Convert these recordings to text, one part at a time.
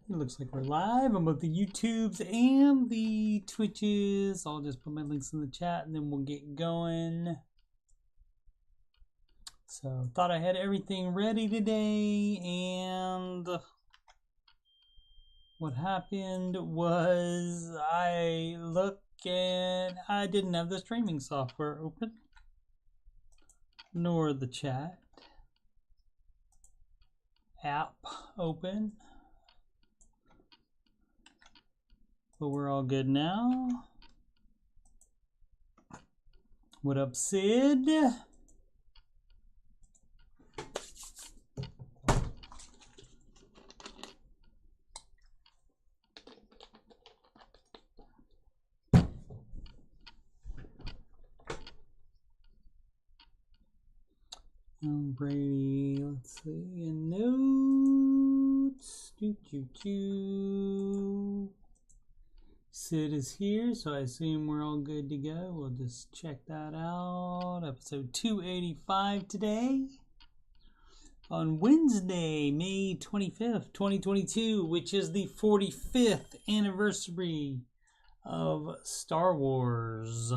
It looks like we're live on both the YouTubes and the Twitches. I'll just put my links in the chat and then we'll get going. So, thought I had everything ready today, and what happened was I looked and I didn't have the streaming software open, nor the chat app open. But we're all good now. What up, Sid? Brady, let's see, and notes. Sid is here, so I assume we're all good to go. We'll just check that out. Episode 285 today. On Wednesday, May 25th, 2022, which is the 45th anniversary of Star Wars.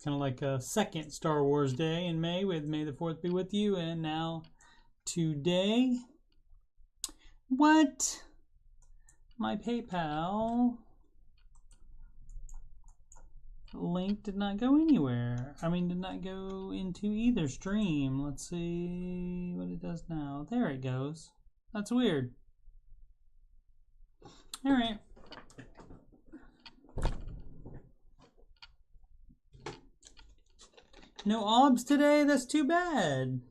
Kind of like a second Star Wars day in May, with May the 4th be with you. And now today, what? My PayPal link did not go anywhere. I mean, did not go into either stream. Let's see what it does now. There it goes. That's weird. All right. No obs today? That's too bad.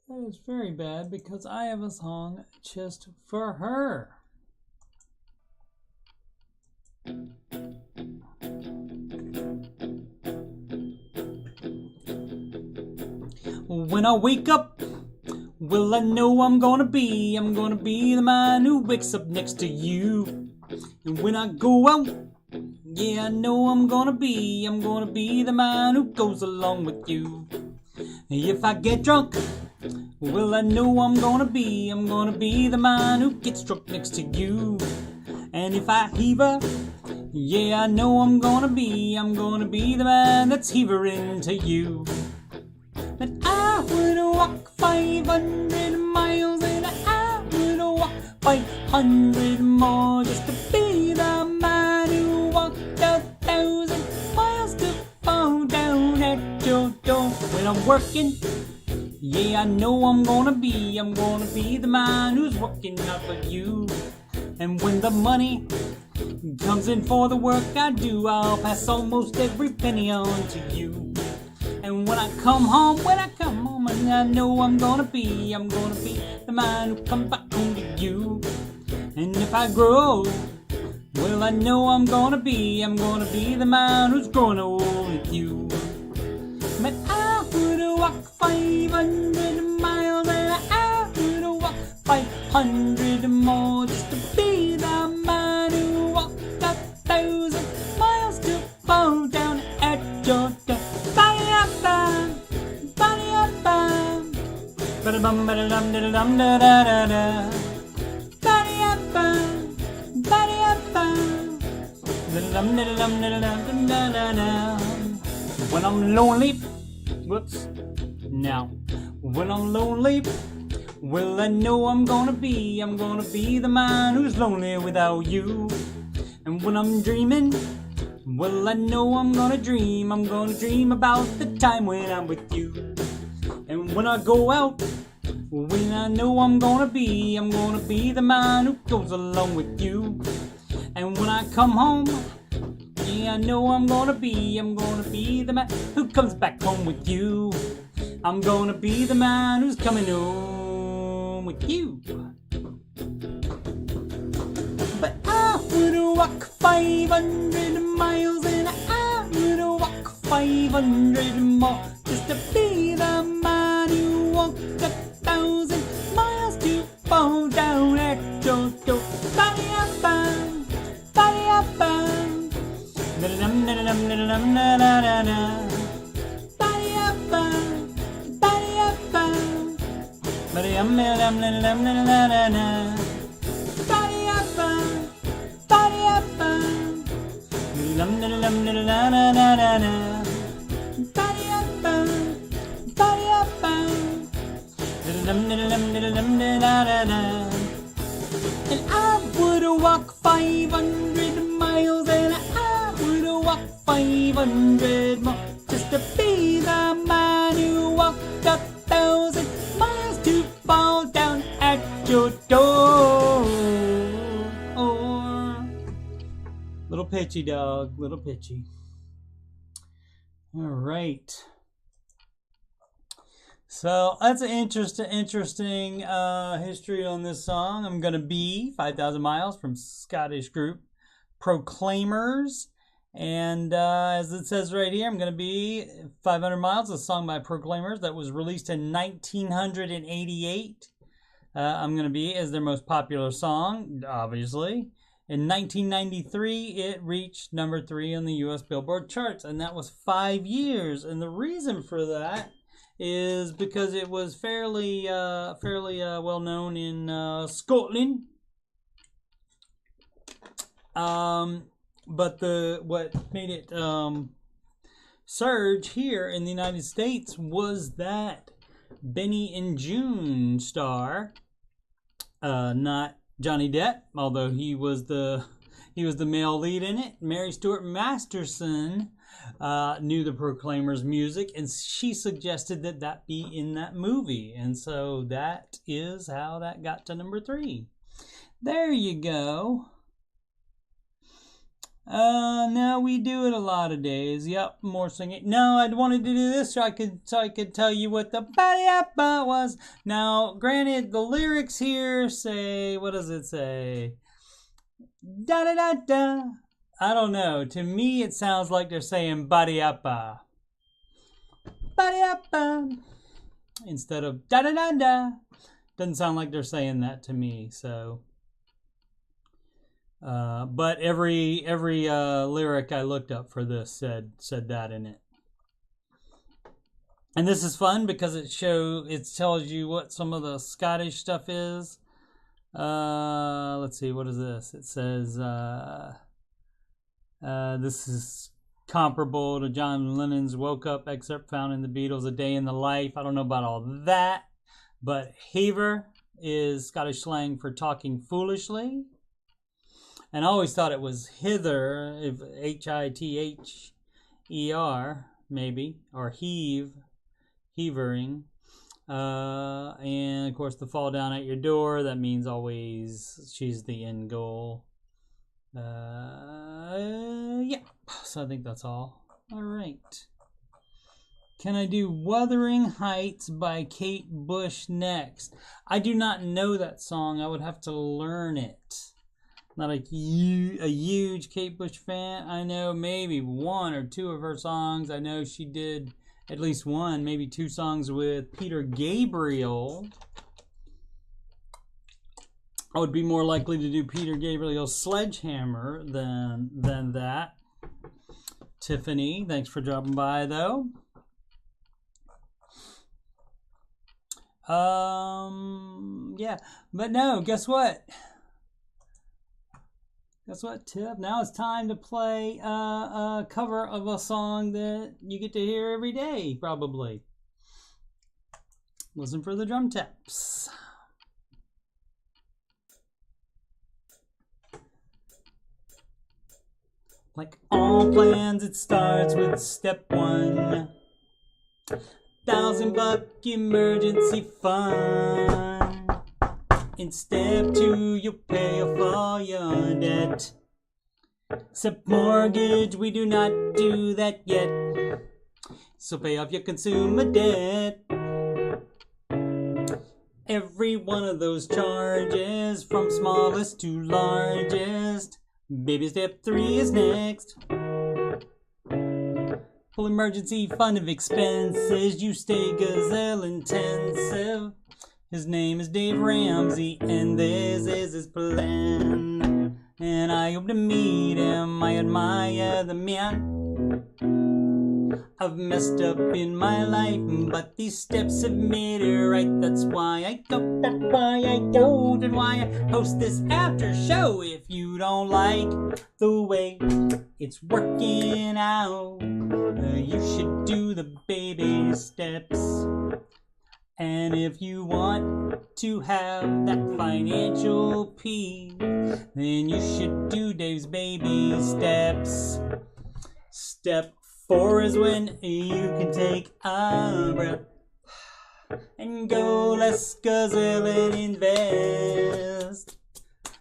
That is very bad because I have a song just for her. When I wake up, well, I know I'm gonna be the man who wakes up next to you. And when I go out, yeah, I know I'm gonna be the man who goes along with you. If I get drunk, well, I know I'm gonna be the man who gets drunk next to you. And if I heaver, yeah, I know I'm gonna be the man that's heavering to you. But I would walk 500 miles and I would walk 500 more just to be the man who walked 1,000 miles to fall down at your door. When I'm working, yeah, I know I'm gonna be the man who's working out for you. And when the money comes in for the work I do, I'll pass almost every penny on to you. And when I come home, and I know I'm gonna be the man who comes back home to you. And if I grow, well, I know I'm gonna be the man who's growing old with you. But I would walk 500 miles and I would walk 500 more just to be the man who walked 1,000 miles to fall down at your door. Ba-da-bum, ba-da-dum, da-da-dum, da-da-da-da. Ba-da-ya-bum, ba-da-ya-bum. Da-da-dum, da-da-dum, da-da-dum, da-da-da. When I'm lonely, when I'm lonely, well, I know I'm gonna be the man who's lonely without you. And when I'm dreaming, well, I know I'm gonna dream about the time when I'm with you. And when I go out, when I know I'm gonna be the man who goes along with you. And when I come home, yeah, I know I'm gonna be the man who comes back home with you. I'm gonna be the man who's coming home with you. But I would walk 500 miles and I would walk 500 more just to be the man who walked 1,000 miles to fall down at your door. Ba-da-ya-bum, ba-da-ya-bum. Da-da-dum, da-da-dum, da-da-dum, da-da-da-da. And I would walk 500 miles, and I would walk 500 more just to be the man who walked 1,000 miles to fall down at your door. Little pitchy, dog, little pitchy. All right. So that's an interesting history on this song. I'm Gonna Be 5,000 Miles from Scottish group Proclaimers. And as it says right here, I'm Gonna Be 500 Miles, a song by Proclaimers that was released in 1988. I'm Gonna Be is their most popular song, obviously. In 1993, it reached number 3 on the U.S. Billboard charts, and that was 5 years. And the reason for that is because it was fairly well known in Scotland. But what made it surge here in the United States was that Benny and June star, not Johnny Depp, although he was the male lead in it. Mary Stuart Masterson knew the Proclaimers' music, and she suggested that be in that movie, and so that is how that got to number 3. There you go. Now we do it a lot of days. Yep, more singing. No, I wanted to do this so I could tell you what the ba-da-ba was. Now, granted, the lyrics here say, what does it say? Da-da-da-da. I don't know. To me, it sounds like they're saying ba-da-ba. Ba-da-ba. Instead of da-da-da-da. Doesn't sound like they're saying that to me, so. But every lyric I looked up for this said that in it. And this is fun because it tells you what some of the Scottish stuff is. Let's see, what is this? It says this is comparable to John Lennon's Woke Up excerpt found in the Beatles' A Day in the Life. I don't know about all that, but hever is Scottish slang for talking foolishly. And I always thought it was hither, if Hither, maybe, or heavering. And of course, the fall down at your door, that means always she's the end goal. Yeah, so I think that's all. All right. Can I do Wuthering Heights by Kate Bush next? I do not know that song. I would have to learn it. Not a huge Kate Bush fan. I know maybe 1 or 2 of her songs. I know she did at least 1, maybe 2 songs with Peter Gabriel. I would be more likely to do Peter Gabriel's Sledgehammer than that. Tiffany, thanks for dropping by, though. Yeah, but no, guess what? Guess what, Tiff? Now it's time to play a cover of a song that you get to hear every day, probably. Listen for the drum taps. Like all plans, it starts with step 1. $1,000 emergency fund. In step 2, you'll pay off all your debt. Except mortgage, we do not do that yet. So pay off your consumer debt. Every one of those charges, from smallest to largest. Baby step 3 is next. Full emergency fund of expenses. You stay gazelle intensive. His name is Dave Ramsey, and this is his plan. And I hope to meet him. I admire the man. I've messed up in my life, but these steps have made it right. That's why I go, that's why I go, and why I host this after show. If you don't like the way it's working out, you should do the baby steps. And if you want to have that financial peace, then you should do Dave's baby steps. Step 4 is when you can take a breath and go, let's guzzle and invest.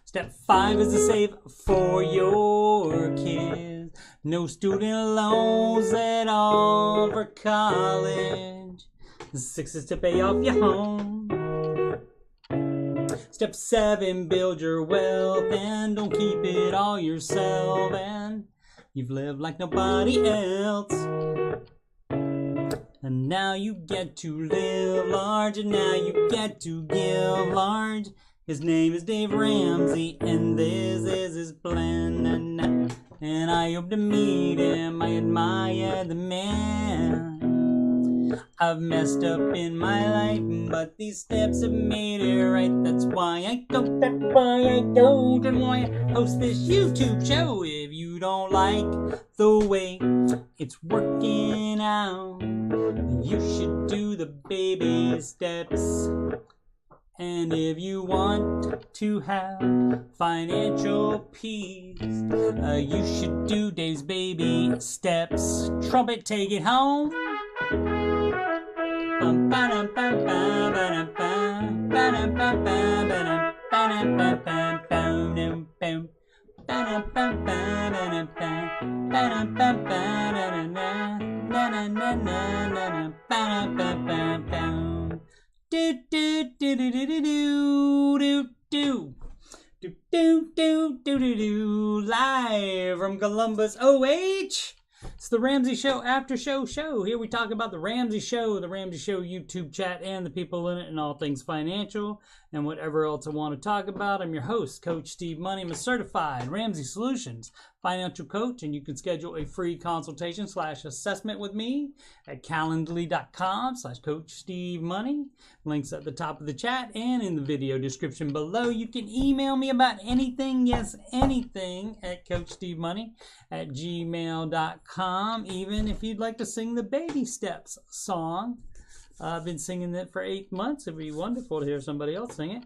Step 5 is to save for your kids. No student loans at all for college. 6 is to pay off your home. Step 7, build your wealth and don't keep it all yourself. And you've lived like nobody else. And now you get to live large, and now you get to give large. His name is Dave Ramsey, and this is his plan. And I hope to meet him, I admire the man. I've messed up in my life, but these steps have made it right. That's why I go, that's why I go, and why I host this YouTube show. If you don't like the way it's working out, you should do the baby steps. And if you want to have financial peace, you should do Dave's baby steps. Trumpet, take it home. Live from Columbus, OH. It's the Ramsey Show After Show. Here we talk about the Ramsey Show YouTube chat, and the people in it, and all things financial, and whatever else I want to talk about. I'm your host, Coach Steve Money. I'm a certified Ramsey Solutions financial coach, and you can schedule a free consultation / assessment with me at calendly.com/Coach Steve Money. Links at the top of the chat and in the video description below. You can email me about anything, yes, anything, at CoachSteveMoney@gmail.com. Even if you'd like to sing the Baby Steps song. I've been singing it for 8 months. It'd be wonderful to hear somebody else sing it.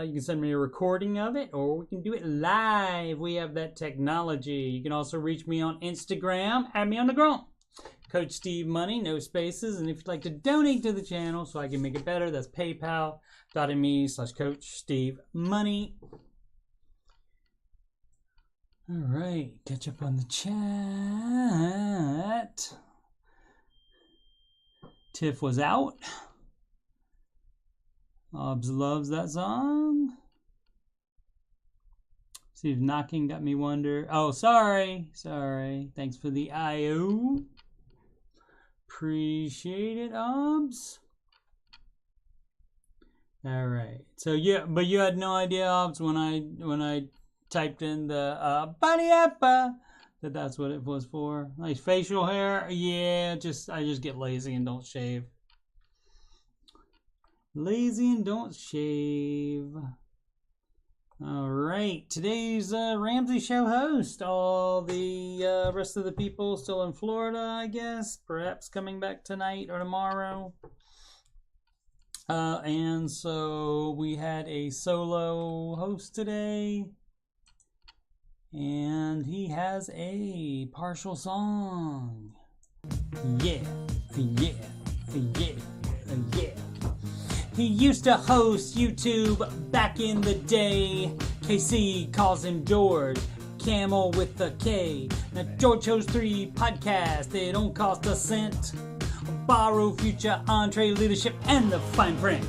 You can send me a recording of it, or we can do it live. We have that technology. You can also reach me on Instagram. Add me on the ground. Coach Steve Money, no spaces. And if you'd like to donate to the channel so I can make it better, that's paypal.me/Coach Steve Money. All right, catch up on the chat. Tiff was out. Obs loves that song. Steve knocking got me wonder. Oh, sorry. Thanks for the IO. Appreciate it, Obs. All right. So yeah, but you had no idea, Obs, when I typed in the body appa, that's what it was for. Like facial hair, yeah. I just get lazy and don't shave. Lazy and don't shave. All right, today's Ramsey Show host. All the rest of the people still in Florida, I guess. Perhaps coming back tonight or tomorrow. And so we had a solo host today. And he has a partial song. Yeah. He used to host YouTube back in the day. KC calls him George, Camel with a K. Now George hosts 3 podcasts, they don't cost a cent. Borrow, Future, Entree, Leadership, and the fine print.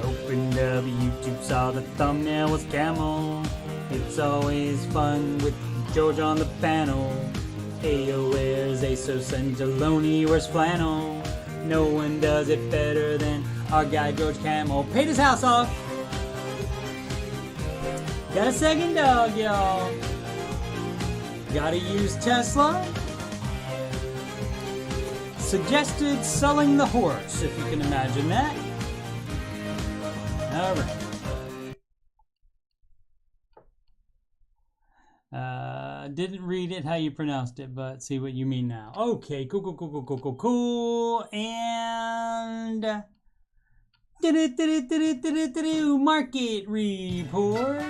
Opened up YouTube, saw the thumbnail was Camel. It's always fun with George on the panel. Ayo wears ASOS and Deloney wears flannel. No one does it better than our guy George Camel. Paid his house off. Got a second dog, y'all. Gotta use Tesla. suggested selling the horse, if you can imagine that. All right. Didn't read it how you pronounced it, but see what you mean now. Okay, cool. And market report.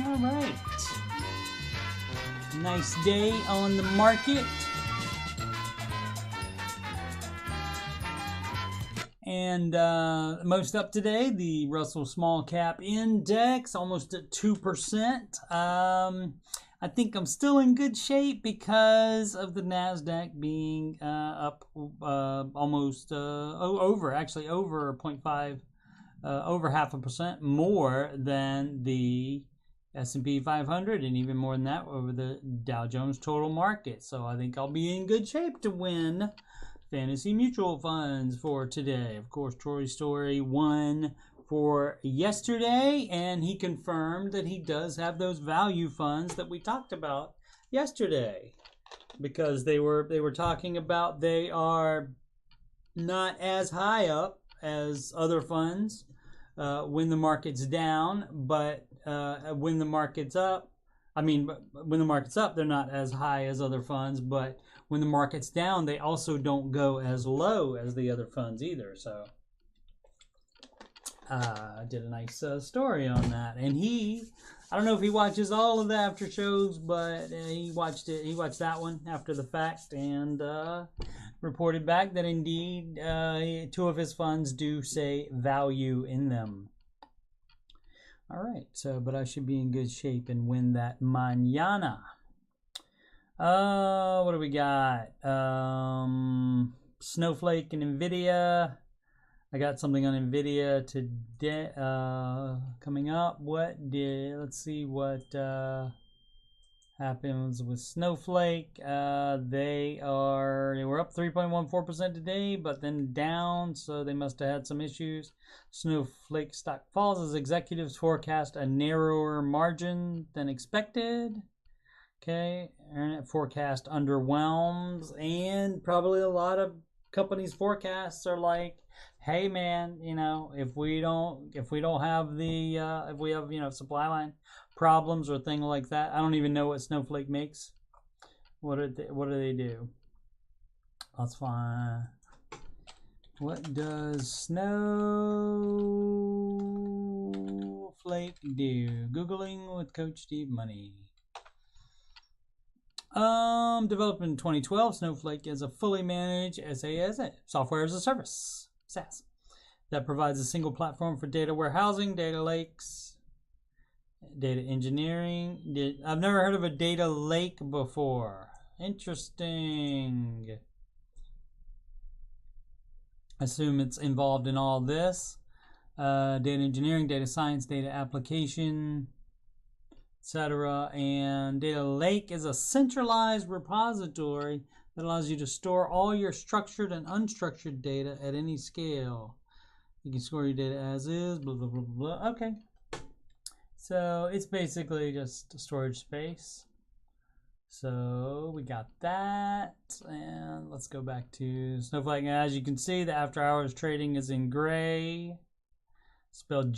All right. Nice day on the market. And most up today, the Russell Small Cap Index, almost at 2%. I think I'm still in good shape because of the NASDAQ being up almost over 0.5, over 0.5% more than the S&P 500, and even more than that over the Dow Jones Total Market. So I think I'll be in good shape to win fantasy mutual funds for today. Of course, Troy Story won for yesterday, and he confirmed that he does have those value funds that we talked about yesterday, because they were talking about they are not as high up as other funds when the market's down, but when the market's up, when the market's up, they're not as high as other funds, but when the market's down, they also don't go as low as the other funds either. So I did a nice story on that. And I don't know if he watches all of the after shows, but he watched that one after the fact, and reported back that indeed 2 of his funds do say value in them. All right, but I should be in good shape and win that mañana. What do we got? Snowflake and NVIDIA. I got something on NVIDIA today coming up. Let's see what happens with Snowflake. They were up 3.14% today, but then down, so they must have had some issues. Snowflake stock falls as executives forecast a narrower margin than expected. Okay, earnings forecast underwhelms, and probably a lot of companies' forecasts are like, hey man, if we have supply line problems or thing like that. I don't even know what Snowflake makes. What do they do? That's fine. What does Snowflake do? Googling with Coach Steve Money. Developed in 2012, Snowflake is a fully managed SaaS, software as a service, SaaS, that provides a single platform for data warehousing, data lakes, data engineering. I've never heard of a data lake before. Interesting. I assume it's involved in all this. Data engineering, data science, data application, etc. And data lake is a centralized repository that allows you to store all your structured and unstructured data at any scale. You can store your data as is, blah, blah, blah, blah. Okay. So it's basically just a storage space. So we got that. And let's go back to Snowflake. As you can see, the after hours trading is in gray. Spelled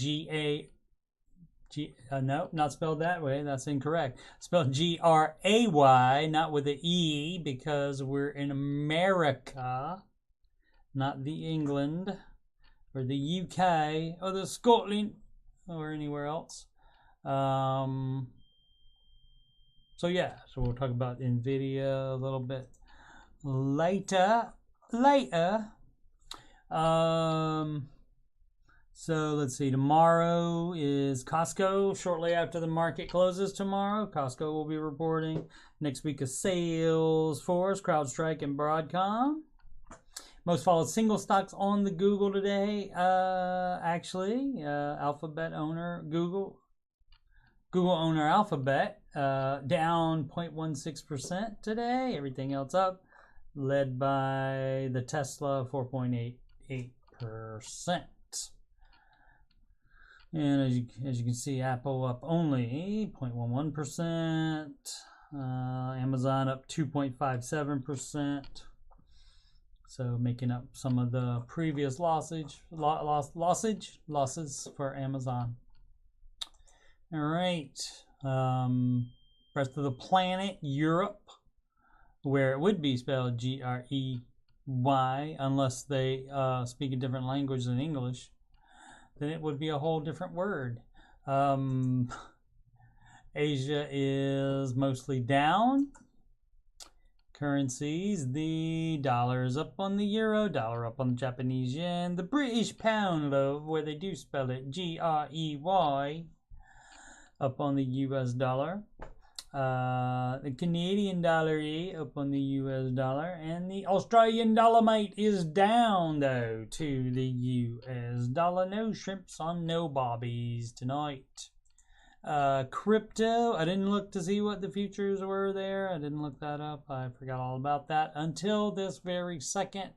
no, not spelled that way. That's incorrect. Spelled Gray, not with an E, because we're in America, not the England or the UK or the Scotland or anywhere else. So we'll talk about NVIDIA a little bit later. So let's see, tomorrow is Costco. Shortly after the market closes tomorrow, Costco will be reporting. Next week is Salesforce, CrowdStrike, and Broadcom. Most followed single stocks on the Google today. Alphabet owner, Google owner Alphabet, down 0.16% today. Everything else up, led by the Tesla, 4.88%. And as you can see, Apple up only 0.11%. Amazon up 2.57%. So making up some of the previous losses for Amazon. All right. Rest of the planet, Europe, where it would be spelled Grey, unless they speak a different language than English, then it would be a whole different word. Asia is mostly down. Currencies, the dollar is up on the euro, dollar up on the Japanese yen, the British pound, love, where they do spell it Grey, up on the US dollar. The Canadian dollar up on the US dollar, and the Australian dollar, mate, is down though to the US dollar. No shrimps on no bobbies tonight. Crypto, I didn't look to see what the futures were there. I didn't look that up. I forgot all about that until this very second.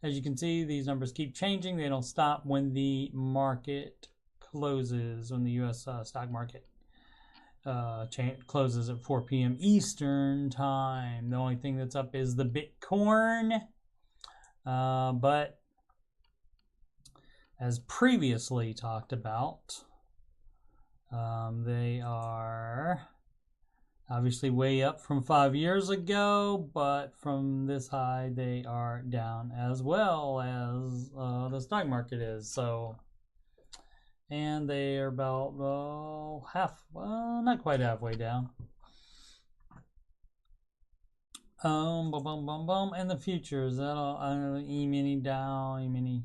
As you can see, these numbers keep changing. They don't stop when the market closes, when the US stock market closes at 4 p.m. Eastern time. The only thing that's up is the Bitcoin. But as previously talked about, they are obviously way up from 5 years ago, but from this high they are down as well as the stock market is. So, and they are about not quite halfway down. And the futures, that'll E-mini Dow, E-mini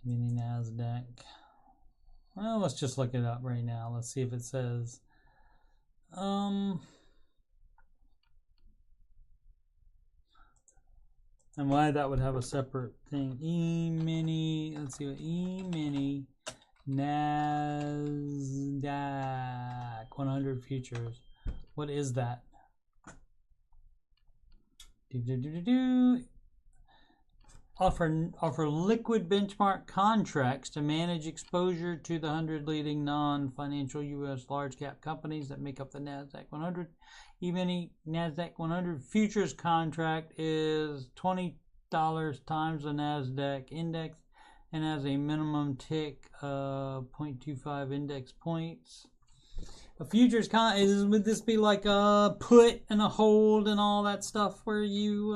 NASDAQ. Well, let's just look it up right now. Let's see if it says. And why that would have a separate thing. E-mini, let's see what E-mini NASDAQ 100 futures. What is that? Offer liquid benchmark contracts to manage exposure to the 100 leading non-financial U.S. large cap companies that make up the NASDAQ 100. E-mini NASDAQ 100 futures contract is $20 times the NASDAQ index and has a minimum tick of 0.25 index points. A futures would this be like a put and a hold and all that stuff where you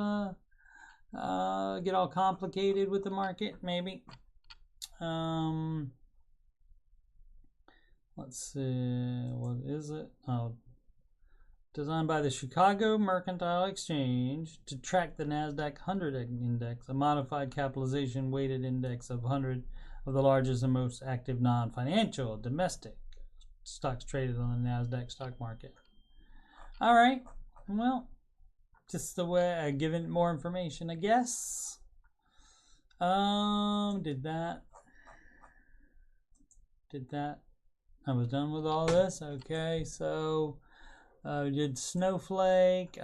get all complicated with the market, maybe? Let's see, what is it? Oh, designed by the Chicago Mercantile Exchange to track the NASDAQ 100 index, a modified capitalization weighted index of 100 of the largest and most active non-financial domestic stocks traded on the NASDAQ stock market. All right, well, just the way I give it more information, I guess. Did that. I was done with all this. Okay, so did Snowflake.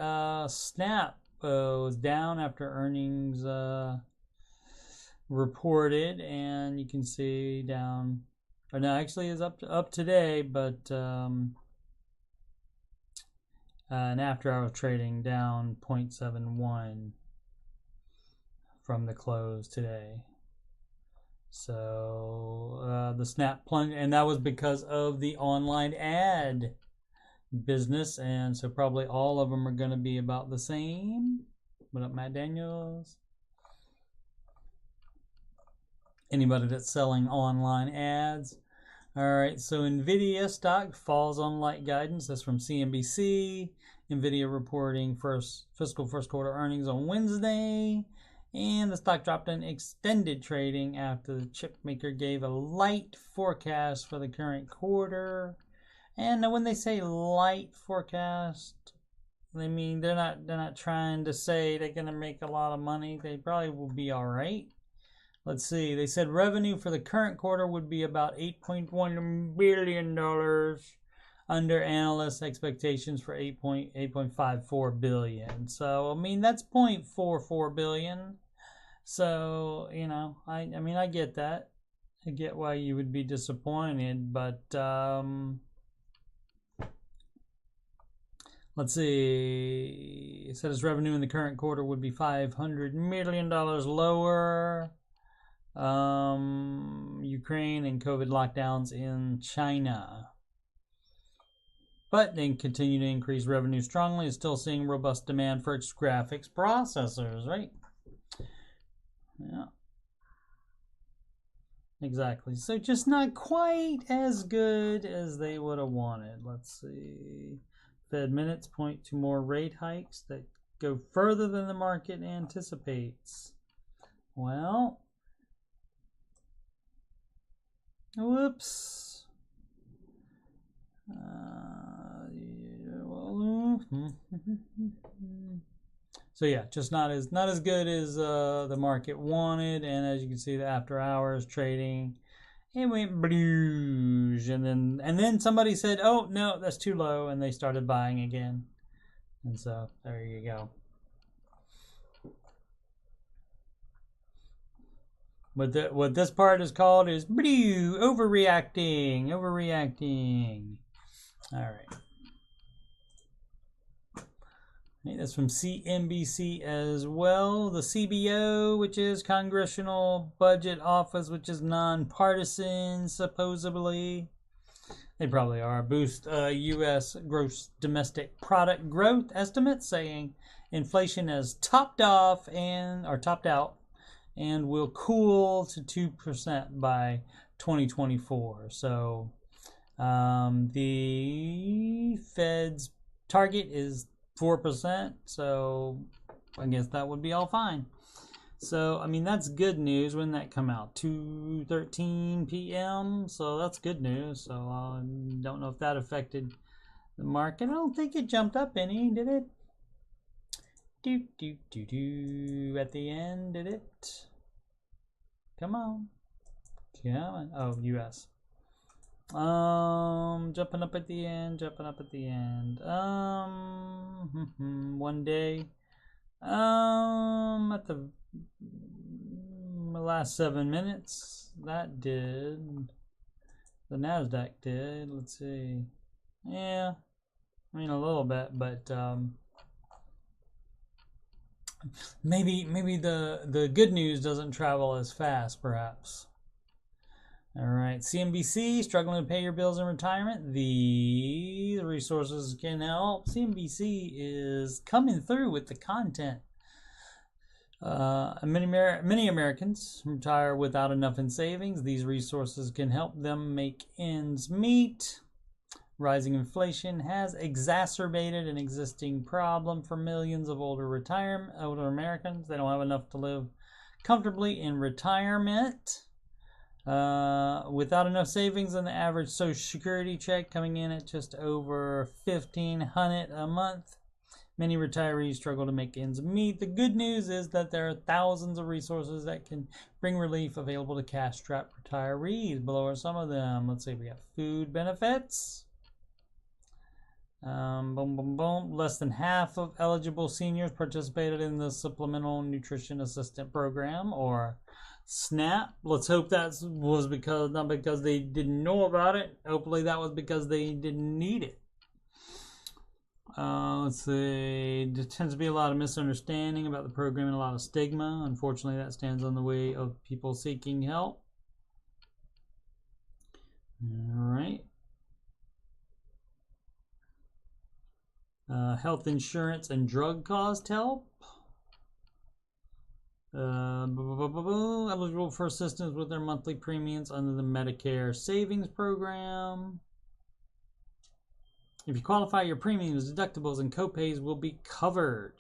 Snap was down after earnings reported, and you can see down. Or no, actually is up today, but and after hour trading down 0.71 from the close today. So the Snap plunge, and that was because of the online ad business, and so probably all of them are going to be about the same. What up, Matt Daniels? Anybody that's selling online ads. All right, so NVIDIA stock falls on light guidance. That's from CNBC. NVIDIA reporting fiscal first quarter earnings on Wednesday. And the stock dropped in extended trading after the chip maker gave a light forecast for the current quarter. And when they say light forecast, they mean they're not trying to say they're going to make a lot of money. They probably will be all right. Let's see. They said revenue for the current quarter would be about $8.1 billion under analyst expectations for $8.54 billion. So, I mean, that's $0.44 billion. So, you know, I mean, I get that. I get why you would be disappointed, but let's see. It said its revenue in the current quarter would be $500 million lower. Ukraine and COVID lockdowns in China. But they continue to increase revenue strongly. It's still seeing robust demand for its graphics processors, right? Yeah. Exactly. So just not quite as good as they would have wanted. Let's see. Fed minutes point to more rate hikes that go further than the market anticipates. Well, whoops. So yeah, just not as good as the market wanted, and as you can see, the after hours trading, it went blues, and then somebody said, "Oh no, that's too low," and they started buying again, and so there you go. What this part is called is blue, overreacting. All right. That's from CNBC as well. The CBO, which is Congressional Budget Office, which is nonpartisan, supposedly. They probably are. Boost U.S. gross domestic product growth estimates, saying inflation has topped out and will cool to 2% by 2024. So the Fed's target is 4%, so I guess that would be all fine. So, I mean, that's good news. When did that come out? 2:13 p.m., so that's good news. So, I don't know if that affected the market. I don't think it jumped up any, did it? At the end, did it? Come on. Oh, U.S. Jumping up at the end. One day. At the last 7 minutes, that did. The NASDAQ did. Let's see. Yeah, I mean a little bit, but maybe the good news doesn't travel as fast, perhaps. All right, CNBC, struggling to pay your bills in retirement. The resources can help. CNBC is coming through with the content. Many Americans retire without enough in savings. These resources can help them make ends meet. Rising inflation has exacerbated an existing problem for millions of older Americans. They don't have enough to live comfortably in retirement. Without enough savings, and the average Social Security check coming in at just over $1,500 a month, many retirees struggle to make ends meet. The good news is that there are thousands of resources that can bring relief available to cash-strapped retirees. Below are some of them. Let's see, we got food benefits. Less than half of eligible seniors participated in the Supplemental Nutrition Assistant Program, or SNAP. Let's hope that was not because they didn't know about it. Hopefully that was because they didn't need it. Let's see. There tends to be a lot of misunderstanding about the program and a lot of stigma. Unfortunately, that stands on the way of people seeking help. All right. Health insurance and drug cost help. Eligible for assistance with their monthly premiums under the Medicare Savings Program. If you qualify, your premiums, deductibles, and copays will be covered,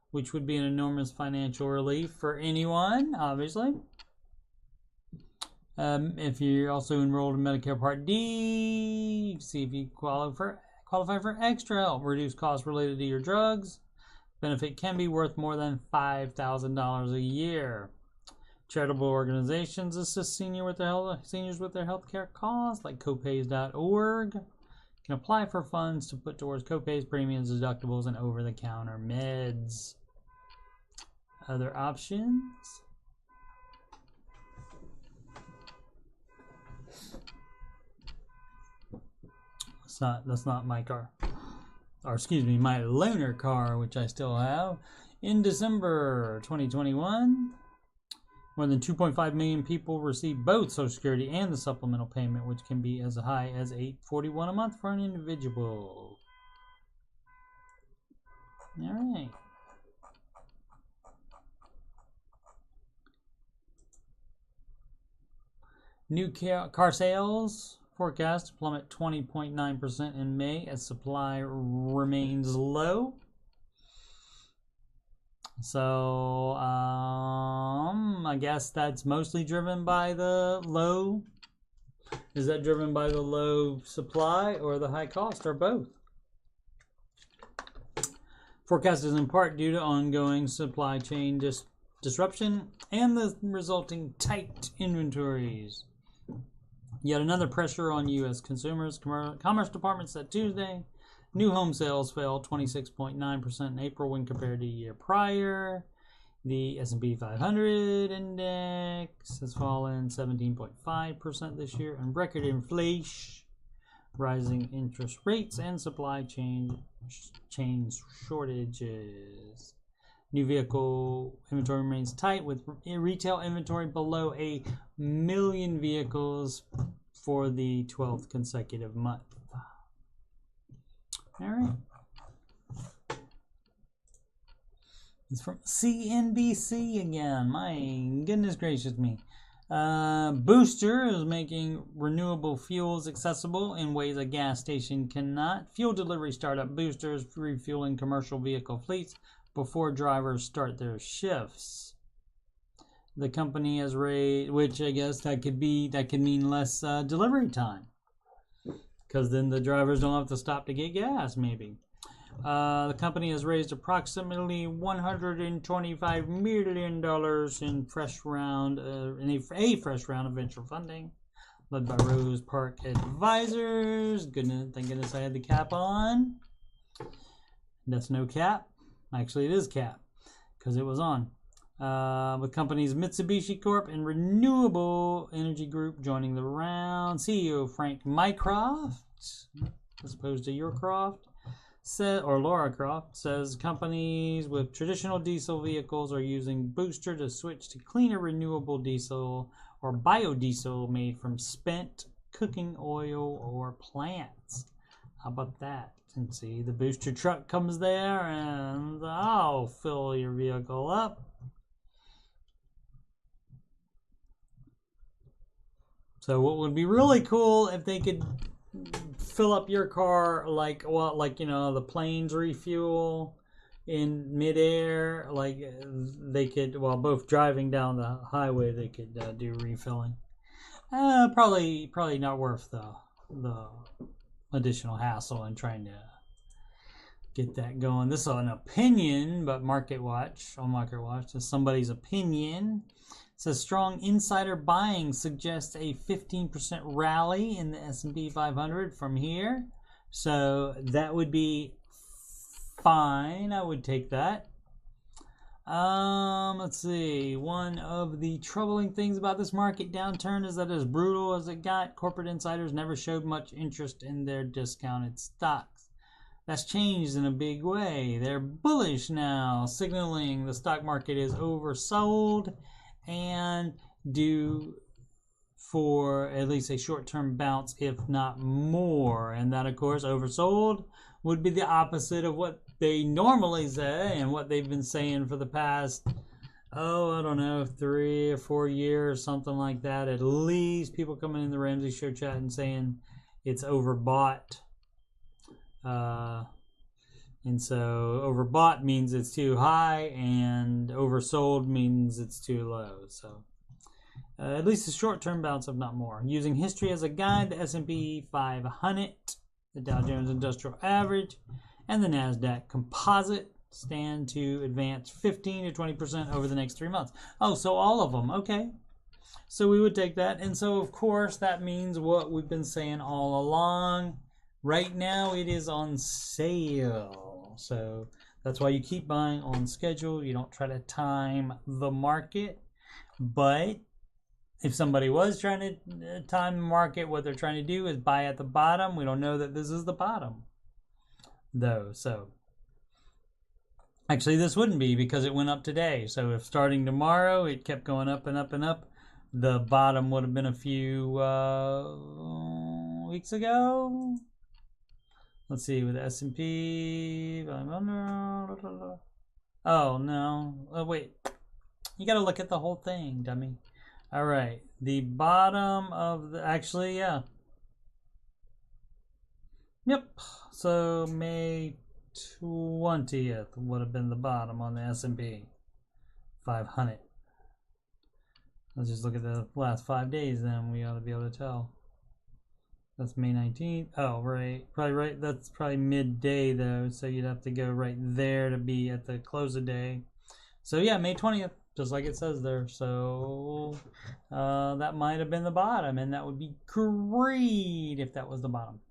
which would be an enormous financial relief for anyone, obviously. If you're also enrolled in Medicare Part D, you can see if you qualify for extra help, reduce costs related to your drugs. Benefit can be worth more than $5,000 a year. Charitable organizations assist seniors with their health care costs, like copays.org. Can apply for funds to put towards copays, premiums, deductibles, and over-the-counter meds. Other options. That's not my car. Or excuse me, my loaner car, which I still have. In December 2021, more than 2.5 million people received both Social Security and the supplemental payment, which can be as high as $841 a month for an individual. All right. New car sales forecast to plummet 20.9% in May as supply remains low. So, I guess that's mostly driven by the low. Is that driven by the low supply or the high cost or both? Forecast is in part due to ongoing supply chain disruption and the resulting tight inventories. Yet another pressure on U.S. consumers. Commerce Department said Tuesday new home sales fell 26.9% in April when compared to a year prior. The S&P 500 index has fallen 17.5% this year, and record inflation, rising interest rates, and supply chain shortages. New vehicle inventory remains tight, with retail inventory below 1 million vehicles for the 12th consecutive month. All right. It's from CNBC again. My goodness gracious me. Booster is making renewable fuels accessible in ways a gas station cannot. Fuel delivery startup Booster is refueling commercial vehicle fleets before drivers start their shifts. The company has raised, which I guess that could mean less delivery time, because then the drivers don't have to stop to get gas. Maybe the company has raised approximately $125 million in a fresh round of venture funding, led by Rose Park Advisors. Thank goodness I had the cap on. That's no cap. Actually, it is cap because it was on. With companies Mitsubishi Corp and Renewable Energy Group joining the round. CEO Frank Mycroft, as opposed to your Croft, or Laura Croft, says companies with traditional diesel vehicles are using Booster to switch to cleaner renewable diesel or biodiesel made from spent cooking oil or plants. How about that? And see, the Booster truck comes there and I'll fill your vehicle up. So what would be really cool if they could fill up your car like the planes refuel in midair, like they could, while both driving down the highway, they could do refilling. Probably not worth the additional hassle in trying to get that going. This is an opinion, but Market Watch, is somebody's opinion. It says strong insider buying suggests a 15% rally in the S&P 500 from here. So that would be fine. I would take that. Let's see. One of the troubling things about this market downturn is that as brutal as it got, corporate insiders never showed much interest in their discounted stocks. That's changed in a big way. They're bullish now, signaling the stock market is oversold and due for at least a short-term bounce, if not more. And that, of course, oversold would be the opposite of what they normally say and what they've been saying for the past, I don't know, 3 or 4 years, something like that. At least people coming in the Ramsey Show chat and saying it's overbought. And so overbought means it's too high, and oversold means it's too low. So at least a short-term bounce, if not more. Using history as a guide, the S&P 500, the Dow Jones Industrial Average, and the NASDAQ Composite stand to advance 15 to 20% over the next 3 months. Oh, so all of them. Okay. So we would take that. And so, of course, that means what we've been saying all along. Right now, it is on sale. So that's why you keep buying on schedule. You don't try to time the market. But if somebody was trying to time the market, what they're trying to do is buy at the bottom. We don't know that this is the bottom, though. So actually, this wouldn't be because it went up today. So if starting tomorrow it kept going up and up and up, the bottom would have been a few weeks ago. Let's see, with S&P. Oh, no. Oh, wait. You got to look at the whole thing, dummy. All right. The bottom of the... Actually, yeah. Yep. So, May 20th would have been the bottom on the S&P 500. Let's just look at the last 5 days, then we ought to be able to tell. That's May 19th. Oh, right. Probably right. That's probably midday, though. So you'd have to go right there to be at the close of day. So, yeah, May 20th, just like it says there. So that might have been the bottom, and that would be great if that was the bottom.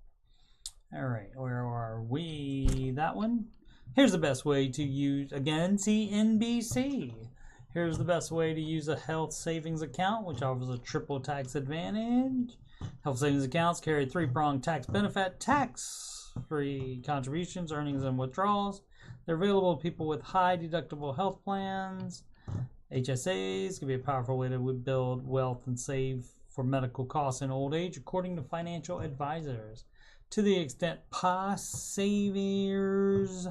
All right. Where are we? That one? Here's the best way to use, again, CNBC. Here's the best way to use a health savings account, which offers a triple tax advantage. Health savings accounts carry three-pronged tax benefit, tax-free contributions, earnings, and withdrawals. They're available to people with high deductible health plans. HSAs can be a powerful way to build wealth and save for medical costs in old age, according to financial advisors. To the extent savers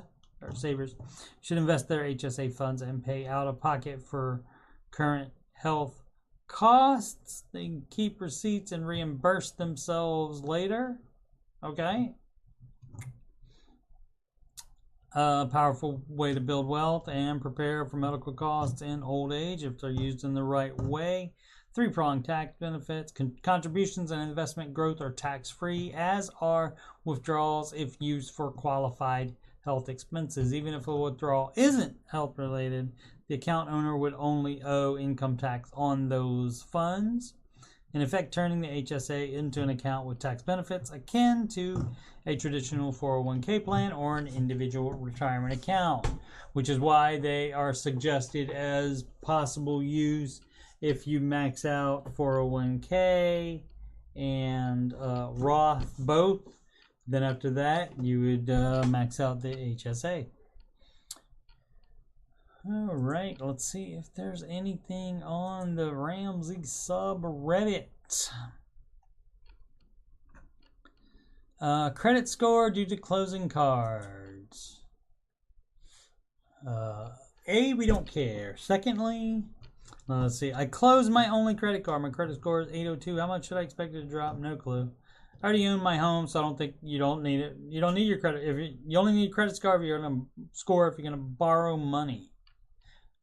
should invest their HSA funds and pay out of pocket for current health costs, they can keep receipts and reimburse themselves later. Okay. Powerful way to build wealth and prepare for medical costs in old age if they're used in the right way. Three-pronged tax benefits. Contributions and investment growth are tax-free, as are withdrawals if used for qualified health expenses. Even if a withdrawal isn't health-related, the account owner would only owe income tax on those funds. In effect, turning the HSA into an account with tax benefits akin to a traditional 401k plan or an individual retirement account, which is why they are suggested as possible use if you max out 401k and Roth both. Then after that, you would max out the HSA. All right, let's see if there's anything on the Ramsey subreddit. Credit score due to closing cards. We don't care. Secondly, let's see. I closed my only credit card. My credit score is 802. How much should I expect it to drop? No clue. I already own my home, so I don't think you don't need it. You don't need your credit. You only need credit score if you're going to score if you're going to borrow money.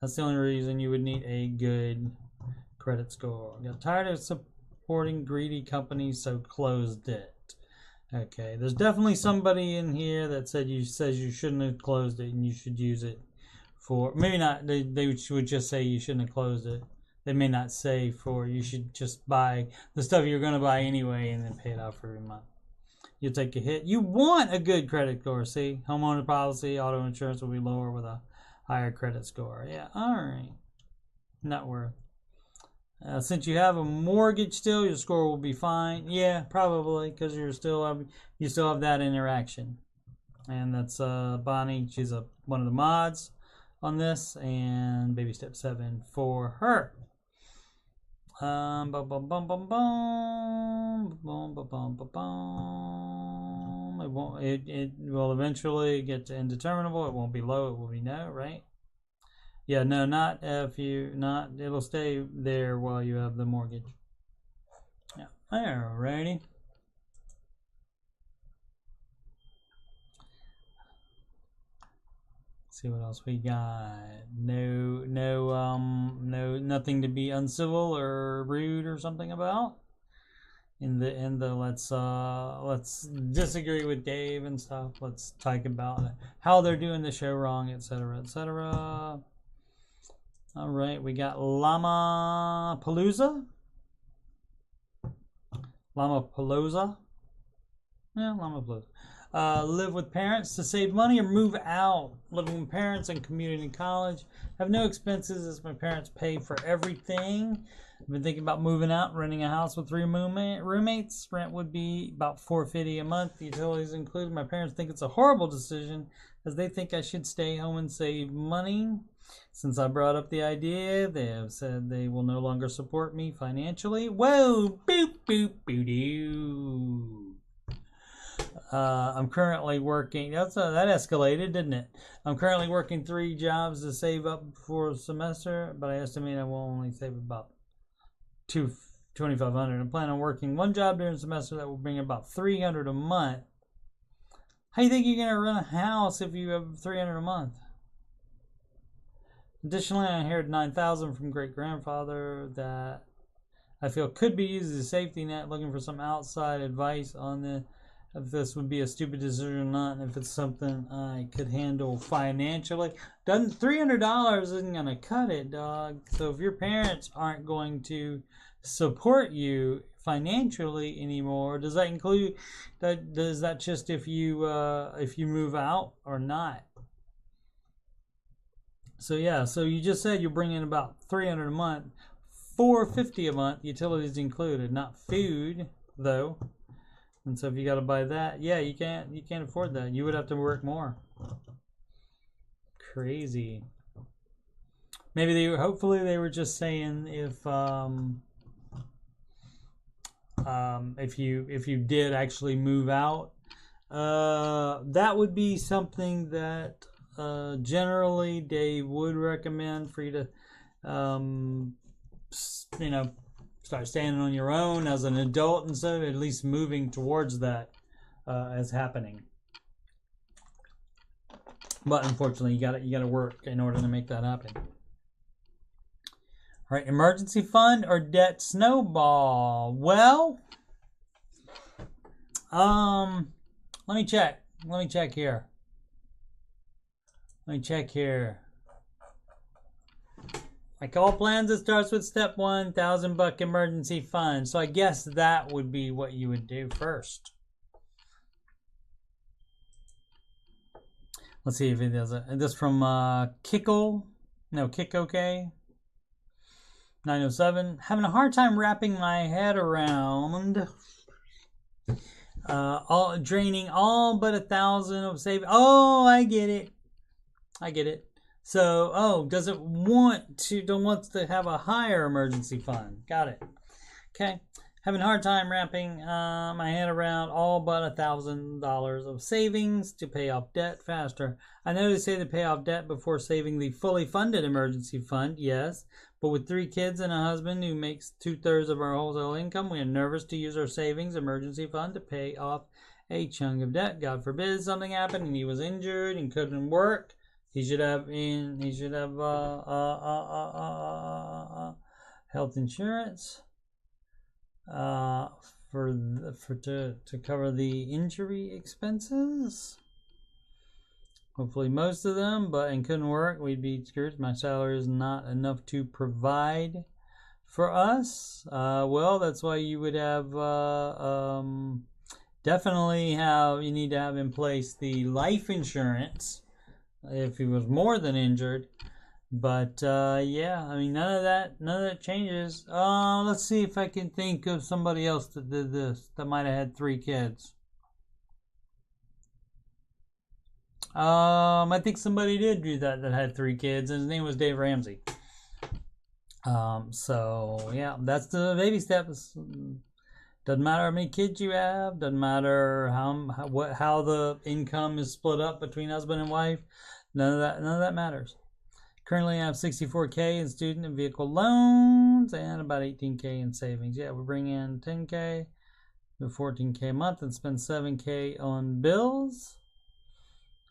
That's the only reason you would need a good credit score. Got tired of supporting greedy companies, so closed it. Okay, there's definitely somebody in here that says you shouldn't have closed it and you should use it for, maybe not, they would just say you shouldn't have closed it. They may not say for you should just buy the stuff you're going to buy anyway and then pay it off every month. You'll take a hit. You want a good credit score, see? Homeowner policy, auto insurance will be lower with a higher credit score. Yeah, all right. Not worth. Since you have a mortgage still, your score will be fine. Yeah, probably, because you still have that interaction. And that's Bonnie. She's one of the mods on this, and baby step 7 for her. It will eventually get to indeterminable. It won't be low. It will be no, right? Yeah, no, not if you not. It'll stay there while you have the mortgage. Yeah, alrighty. See what else we got. Nothing to be uncivil or rude or something about. In the let's disagree with Dave and stuff. Let's talk about how they're doing the show wrong, etc., etc. All right, we got Llama Palooza. Yeah, Llama Palooza. Live with parents to save money or move out. Living with parents and commuting in college. Have no expenses as my parents pay for everything. I've been thinking about moving out, renting a house with 3 roommates. Rent would be about $450 a month, utilities included. My parents think it's a horrible decision as they think I should stay home and save money. Since I brought up the idea, they have said they will no longer support me financially. Whoa, boop, boop, boo doo. I'm currently working. That escalated, didn't it? I'm currently working 3 jobs to save up for a semester, but I estimate I will only save about $2,500. I plan on working 1 job during the semester that will bring about $300 a month. How do you think you're gonna rent a house if you have $300 a month? Additionally, I inherited $9,000 from great grandfather that I feel could be used as a safety net. Looking for some outside advice on if this would be a stupid decision or not, and if it's something I could handle financially. $300 isn't gonna cut it, dog. So if your parents aren't going to support you financially anymore, does that include that? Does that just if you move out or not? So yeah, so you just said you're bringing about $300 a month, $450 a month, utilities included, not food though. And so if you got to buy that, yeah, you can't afford that. You would have to work more. Crazy. Maybe hopefully they were just saying if you did actually move out, that would be something that generally they would recommend for you to start standing on your own as an adult, and so at least moving towards that as happening. But unfortunately, you gotta work in order to make that happen. All right, emergency fund or debt snowball? Well, let me check here. Like all plans, it starts with step 1, $1,000 emergency fund. So I guess that would be what you would do first. Let's see if it does it. This from Kiko. No, Kiko 907. Having a hard time wrapping my head around draining all but $1,000 of savings. Oh, I get it. So, don't want to have a higher emergency fund. Got it. Okay. Having a hard time wrapping my head around all but $1,000 of savings to pay off debt faster. I know they say to pay off debt before saving the fully funded emergency fund, yes. But with 3 kids and a husband who makes 2/3 of our wholesale income, we are nervous to use our savings emergency fund to pay off a chunk of debt. God forbid something happened and he was injured and couldn't work. He should have health insurance to cover the injury expenses. Hopefully most of them, and couldn't work. We'd be screwed. My salary is not enough to provide for us. Well, that's why you would have you need to have in place the life insurance if he was more than injured. But yeah, I mean, none of that changes. Let's see if I can think of somebody else that did this that might have had 3 kids. I think somebody did do that had 3 kids, and his name was Dave Ramsey. So yeah, that's the baby steps. Doesn't matter how many kids you have. Doesn't matter how the income is split up between husband and wife. None of that matters. Currently, I have $64K in student and vehicle loans and about $18K in savings. Yeah, we bring in $10K to $14K a month and spend $7K on bills.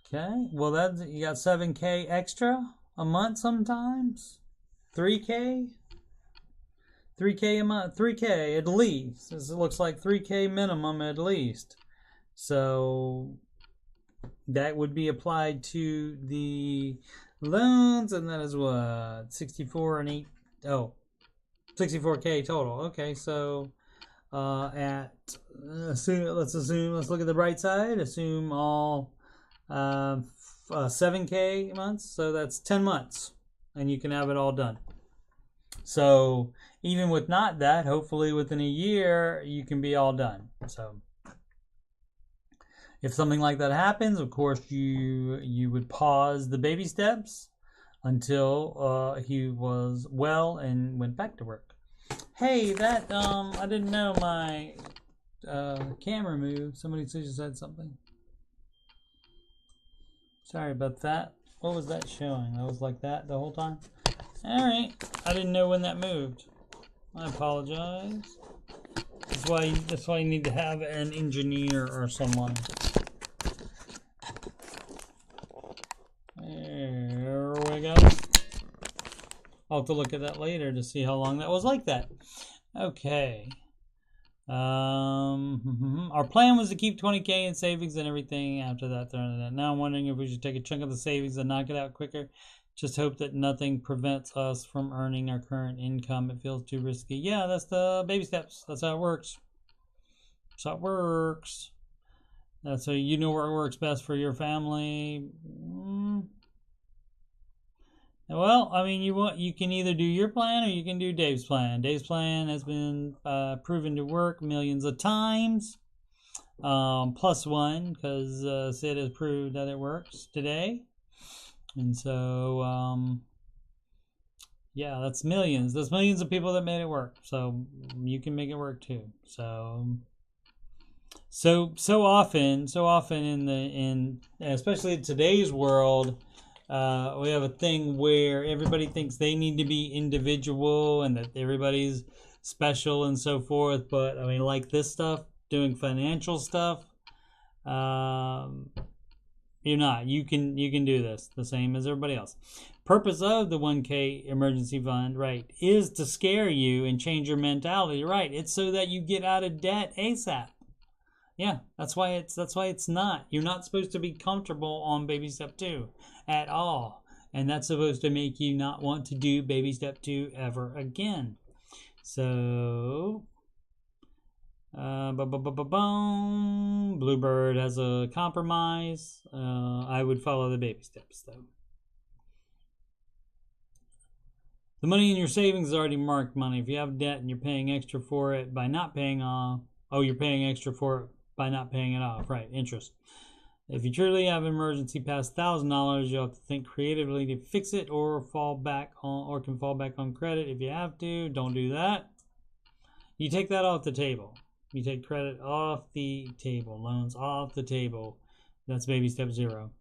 Okay, well you got $7K extra a month sometimes. $3K a month, $3K at least. It looks like $3K minimum at least. So that would be applied to the loans, and that is what 64K total. Okay, so let's look at the bright side. Assume all 7K months, so that's 10 months, and you can have it all done. So even with not that, hopefully within a year, you can be all done. So if something like that happens, of course, you would pause the baby steps until he was well and went back to work. Hey, that, I didn't know my camera moved. Somebody just said something. Sorry about that. What was that showing? That was like that the whole time? Alright. I didn't know when that moved. I apologize. That's why you need to have an engineer or someone. There we go. I'll have to look at that later to see how long that was like that. Okay. Our plan was to keep 20K in savings and everything after that. Now I'm wondering if we should take a chunk of the savings and knock it out quicker. Just hope that nothing prevents us from earning our current income. It feels too risky. Yeah, that's the baby steps. That's how it works. That's how it works. So you know where it works best for your family. Well, I mean, you can either do your plan or you can do Dave's plan. Dave's plan has been proven to work millions of times. +1, because Sid has proved that it works today. And so, yeah, that's millions. There's millions of people that made it work. So you can make it work too. So often in especially in today's world, we have a thing where everybody thinks they need to be individual and that everybody's special and so forth. But I mean, like this stuff, doing financial stuff, you're not. You can do this the same as everybody else. Purpose of the 1K emergency fund, right, is to scare you and change your mentality, right? It's so that you get out of debt ASAP. Yeah, that's why it's not. You're not supposed to be comfortable on baby step 2 at all. And that's supposed to make you not want to do baby step 2 ever again. So, Bluebird has a compromise. I would follow the baby steps though. The money in your savings is already marked money. If you have debt and you're paying extra for it by not paying off, you're paying extra for it by not paying it off, right? Interest. If you truly have an emergency past $1,000, you'll have to think creatively to fix it, or can fall back on credit if you have to. Don't do that. You take that off the table. You take credit off the table, loans off the table. That's baby step 0.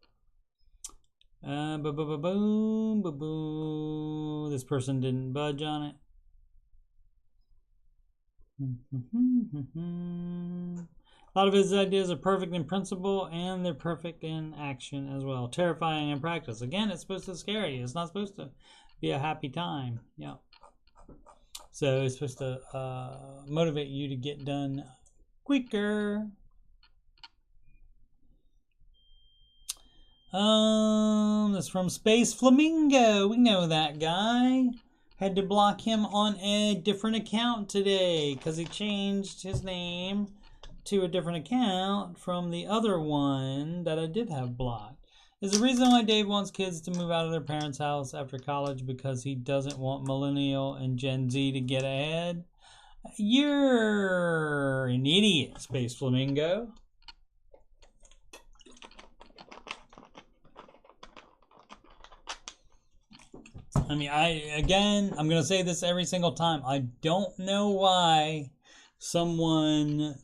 This person didn't budge on it. A lot of his ideas are perfect in principle, and they're perfect in action as well. Terrifying in practice. Again, it's supposed to scare you. It's not supposed to be a happy time. Yeah. So it's supposed to motivate you to get done quicker. That's from Space Flamingo. We know that guy. Had to block him on a different account today because he changed his name to a different account from the other one that I did have blocked. Is the reason why Dave wants kids to move out of their parents' house after college because he doesn't want Millennial and Gen Z to get ahead? You're an idiot, Space Flamingo. I mean, I'm going to say this every single time. I don't know why someone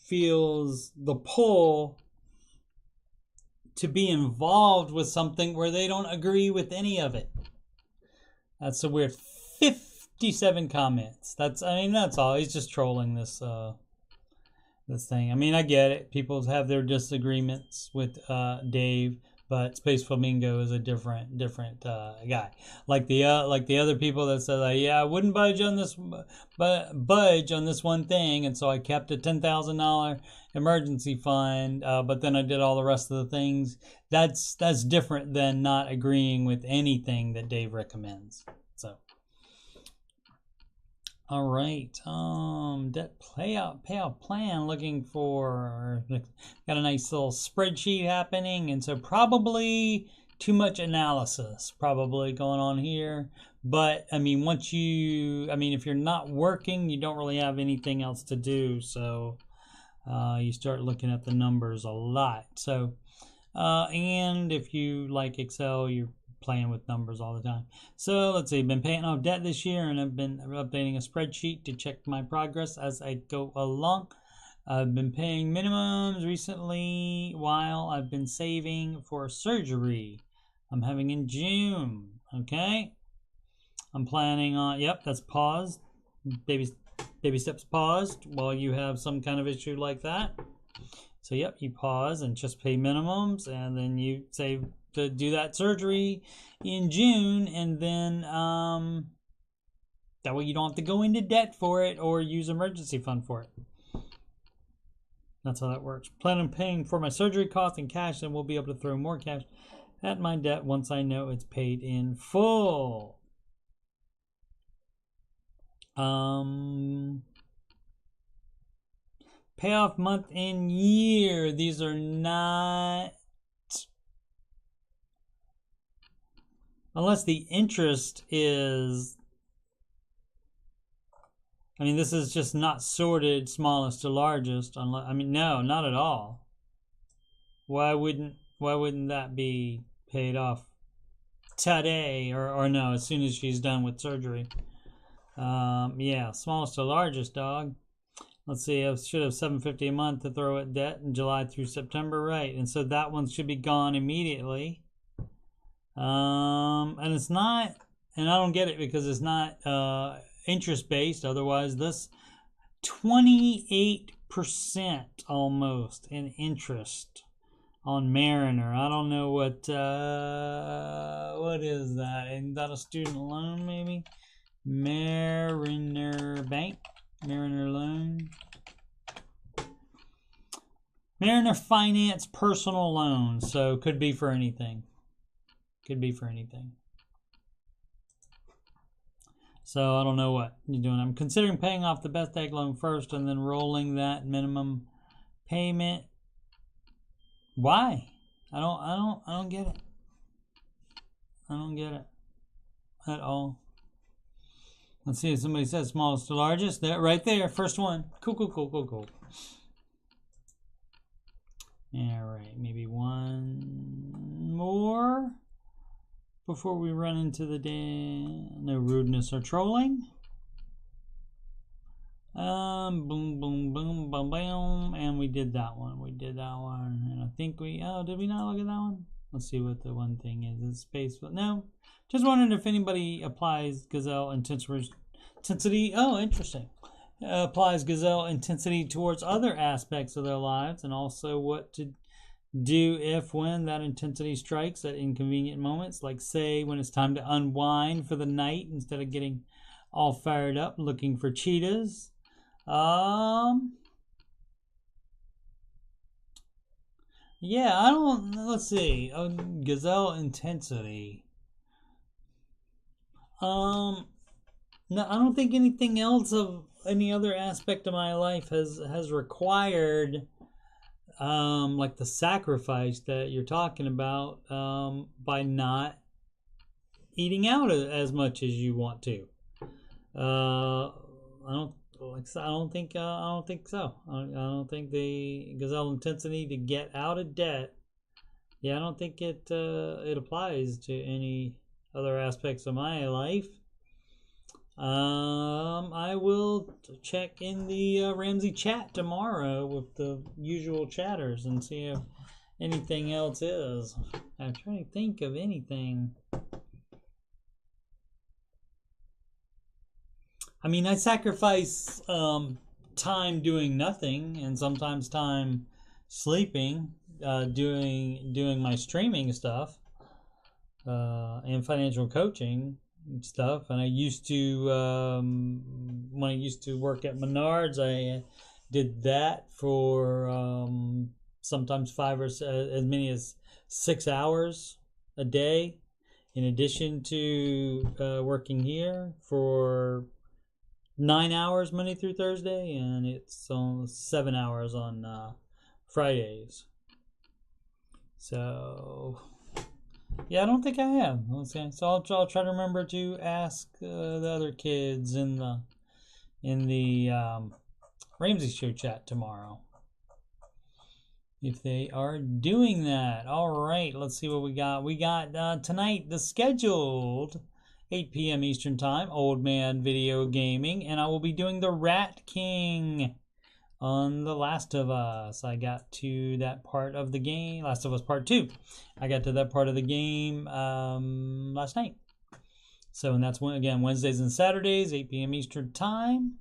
feels the pull to be involved with something where they don't agree with any of it. That's a weird 57 comments. That's all. He's just trolling this thing. I mean, I get it. People have their disagreements with Dave, but Space Flamingo is a different guy. Like the other people that said, yeah, I wouldn't budge on this one thing, and so I kept a $10,000 emergency fund, but then I did all the rest of the things. That's different than not agreeing with anything that Dave recommends. So, all right, debt payout plan. Looking for, got a nice little spreadsheet happening, and so probably too much analysis probably going on here. But I mean, once you, I mean, if you're not working, you don't really have anything else to do. So you start looking at the numbers a lot. So, and if you like Excel, you're playing with numbers all the time. So let's see, been paying off debt this year, and I've been updating a spreadsheet to check my progress as I go along. I've been paying minimums recently while I've been saving for surgery I'm having in June. Okay, I'm planning on, yep, that's paused. Baby steps paused while you have some kind of issue like that. So yep, you pause and just pay minimums, and then you save to do that surgery in June, and then that way you don't have to go into debt for it or use emergency fund for it. That's how that works. Plan on paying for my surgery costs in cash, and we'll be able to throw more cash at my debt once I know it's paid in full. Payoff month and year. These are not, unless the interest is, I mean, this is just not sorted smallest to largest. Unless, I mean, no, not at all. Why wouldn't that be paid off today, or no, as soon as she's done with surgery? Yeah, smallest to largest, dog. Let's see, I should have $750 a month to throw at debt in July through September, right? And so that one should be gone immediately. And it's not, and I don't get it because it's not interest based. Otherwise, this 28% almost in interest on Mariner. I don't know what is that? Isn't that a student loan maybe? Mariner Bank, Mariner loan, Mariner Finance personal loan. So could be for anything. Could be for anything. So I don't know what you're doing. I'm considering paying off the Best Egg loan first and then rolling that minimum payment. Why? I don't get it. I don't get it at all. Let's see if somebody says smallest to largest. There, right there, first one. Cool. All right, maybe one more before we run into the day. No rudeness or trolling. Boom, boom, boom, boom, boom, and we did that one. And I think we, oh, did we not look at that one? Let's see what the one thing is. It's space, but no. Just wondering if anybody applies Gazelle intensity. Oh, interesting. Applies Gazelle intensity towards other aspects of their lives, and also what to do if when that intensity strikes at inconvenient moments, like say when it's time to unwind for the night instead of getting all fired up looking for cheetahs. Yeah, I don't, let's see, Gazelle intensity. No, I don't think anything else of any other aspect of my life has required like the sacrifice that you're talking about by not eating out as much as you want to. I don't think so. I don't think the Gazelle intensity to get out of debt. Yeah, I don't think it applies to any other aspects of my life. I will check in the Ramsey chat tomorrow with the usual chatters and see if anything else is. I'm trying to think of anything. I mean, I sacrifice time doing nothing and sometimes time sleeping, doing my streaming stuff and financial coaching stuff. And I used to, when I used to work at Menards, I did that for sometimes 5 or as many as 6 hours a day, in addition to working here for 9 hours Monday through Thursday, and it's on 7 hours on Fridays. So Yeah, I don't think I have. Okay, so I'll try to remember to ask the other kids in the Ramsey Show chat tomorrow if they are doing that. All right, let's see what we got. We got tonight the scheduled 8 p.m. Eastern Time, Old Man Video Gaming, and I will be doing the Rat King on The Last of Us. I got to that part of the game, Last of Us Part 2. I got to that part of the game last night. So, and that's again, Wednesdays and Saturdays, 8 p.m. Eastern Time.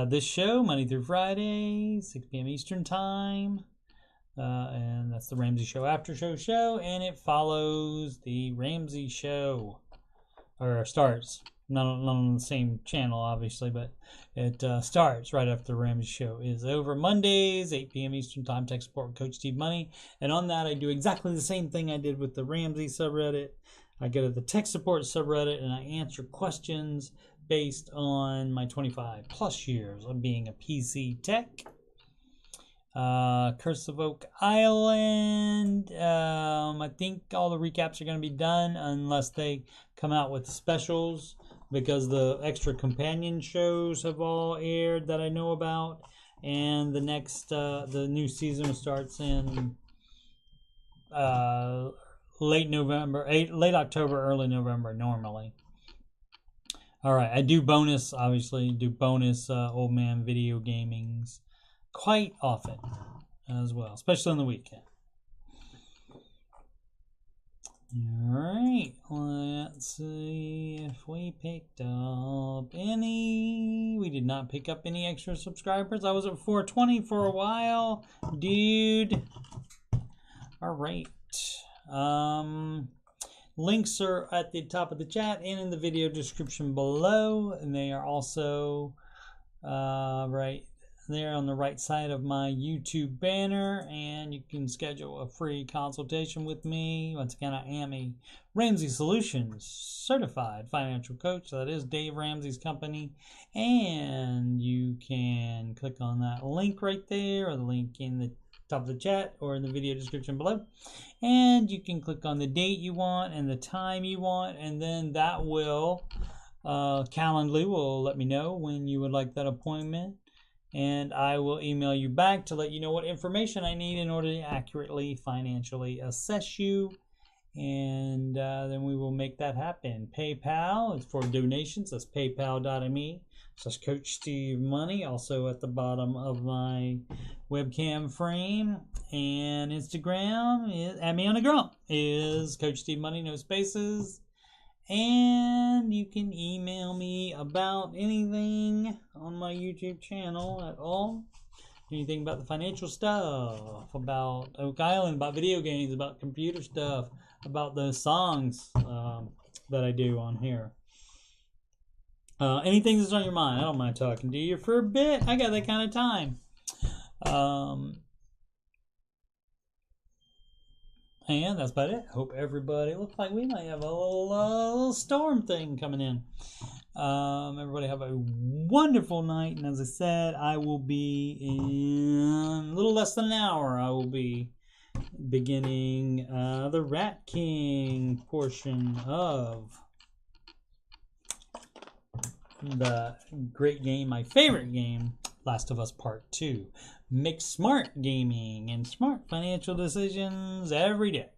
This show, Monday through Friday, 6 p.m. Eastern Time. And that's the Ramsey Show Aftershow show, and it follows the Ramsey Show. Or starts, not on the same channel, obviously, but it starts right after the Ramsey Show is over. Mondays, 8 p.m. Eastern Time, tech support with Coach Steve Money. And on that, I do exactly the same thing I did with the Ramsey subreddit. I go to the tech support subreddit, and I answer questions based on my 25 plus years of being a PC tech. Curse of Oak Island. I think all the recaps are going to be done unless they come out with specials, because the extra companion shows have all aired that I know about, and the next the new season starts in late October, early November normally. All right, I do bonus Old Man Video Gamings quite often as well, especially on the weekend. Alright, let's see if we picked up any. We did not pick up any extra subscribers. I was at 420 for a while, dude. Alright. Links are at the top of the chat and in the video description below, and they are also right there on the right side of my YouTube banner, and you can schedule a free consultation with me. Once again, I am a Ramsey Solutions certified financial coach. So that is Dave Ramsey's company, and you can click on that link right there, or the link in the top of the chat or in the video description below, and you can click on the date you want and the time you want, and then that will Calendly will let me know when you would like that appointment, and I will email you back to let you know what information I need in order to accurately financially assess you, and then we will make that happen. PayPal is for donations. That's paypal.me/Coach Steve Money, also at the bottom of my webcam frame. And Instagram is at me on the grump is Coach Steve Money, no spaces. And you can email me about anything on my YouTube channel at all. Anything about the financial stuff, about Oak Island, about video games, about computer stuff, about the songs that I do on here. Anything that's on your mind, I don't mind talking to you for a bit. I got that kind of time. And that's about it. Hope everybody, looks like we might have a little storm thing coming in. Everybody have a wonderful night. And as I said, I will be in a little less than an hour. I will be beginning the Rat King portion of the great game, my favorite game, Last of Us Part 2. Make smart gaming and smart financial decisions every day.